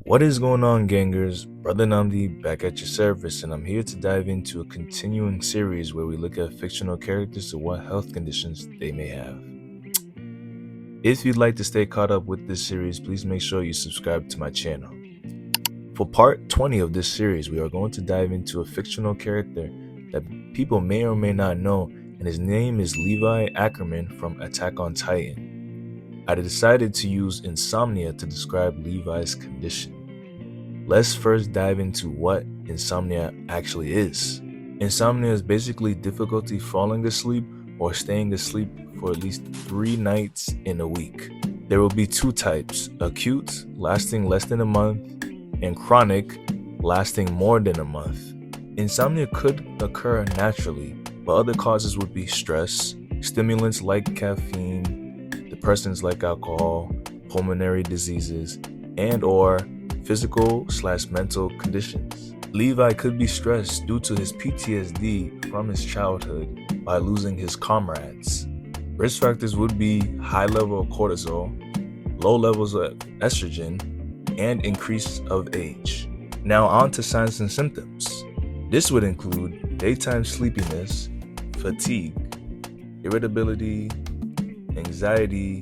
What is going on, gangers? Brother Namdi back at your service, and I'm here to dive into a continuing series where we look at fictional characters and what health conditions they may have. If you'd like to stay caught up with this series, please make sure you subscribe to my channel. For part 20 of this series, we are going to dive into a fictional character that people may or may not know, and his name is Levi Ackerman from Attack on Titan. I decided to use insomnia to describe Levi's condition. Let's first dive into what insomnia actually is. Insomnia is basically difficulty falling asleep or staying asleep for at least 3 nights in a week. There will be 2 types: acute, lasting less than a month, and chronic, lasting more than a month. Insomnia could occur naturally, but other causes would be stress, stimulants like caffeine, depressants like alcohol, pulmonary diseases, and/or physical/mental conditions. Levi could be stressed due to his PTSD from his childhood by losing his comrades. Risk factors would be high level of cortisol, low levels of estrogen, and increase of age. Now on to signs and symptoms. This would include daytime sleepiness, fatigue, irritability, anxiety,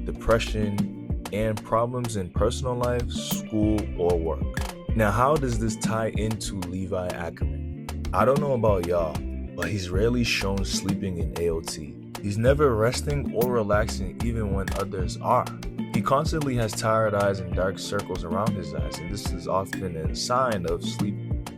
depression, and problems in personal life, school, or work. Now, how does this tie into Levi Ackerman? I don't know about y'all, but he's rarely shown sleeping in AOT. He's never resting or relaxing even when others are. He constantly has tired eyes and dark circles around his eyes, and this is often a sign of sleep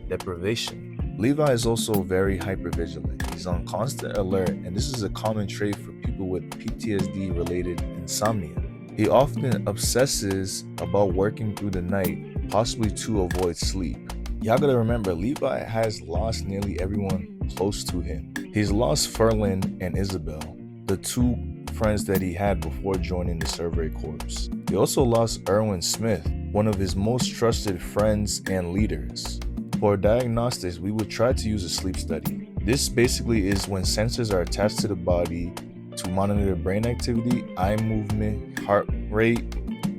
deprivation. Levi is also very hypervigilant. He's on constant alert, and this is a common trait for people with PTSD-related insomnia. He often obsesses about working through the night, possibly to avoid sleep. Y'all gotta remember, Levi has lost nearly everyone close to him. He's lost Ferlin and Isabel, the 2 friends that he had before joining the Survey Corps. He also lost Erwin Smith, one of his most trusted friends and leaders. For diagnostics, we would try to use a sleep study. This basically is when sensors are attached to the body to monitor brain activity, eye movement, heart rate,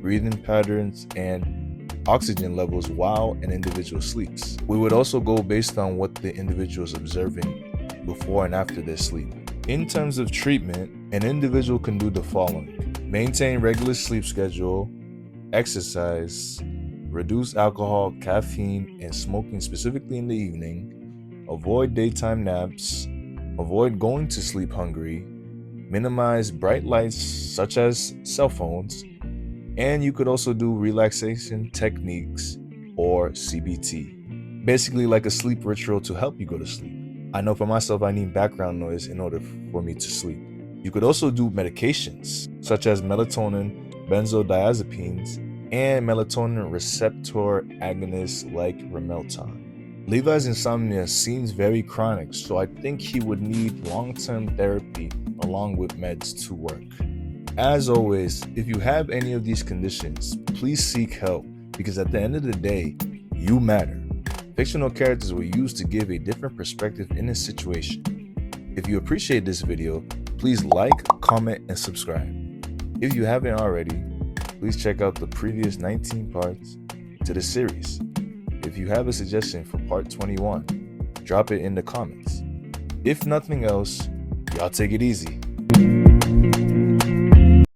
breathing patterns, and oxygen levels while an individual sleeps. We would also go based on what the individual is observing before and after their sleep. In terms of treatment, an individual can do the following: maintain regular sleep schedule, exercise, reduce alcohol, caffeine, and smoking specifically in the evening, avoid daytime naps, avoid going to sleep hungry, minimize bright lights such as cell phones, and you could also do relaxation techniques or CBT. Basically like a sleep ritual to help you go to sleep. I know for myself I need background noise in order for me to sleep. You could also do medications such as melatonin, benzodiazepines, and melatonin receptor agonists like Ramelton. Levi's insomnia seems very chronic, so I think he would need long-term therapy along with meds to work. As always, if you have any of these conditions, please seek help, because at the end of the day, you matter. Fictional characters were used to give a different perspective in a situation. If you appreciate this video, please like, comment, and subscribe. If you haven't already, please check out the previous 19 parts to the series. If you have a suggestion for part 21, drop it in the comments. If nothing else, y'all take it easy.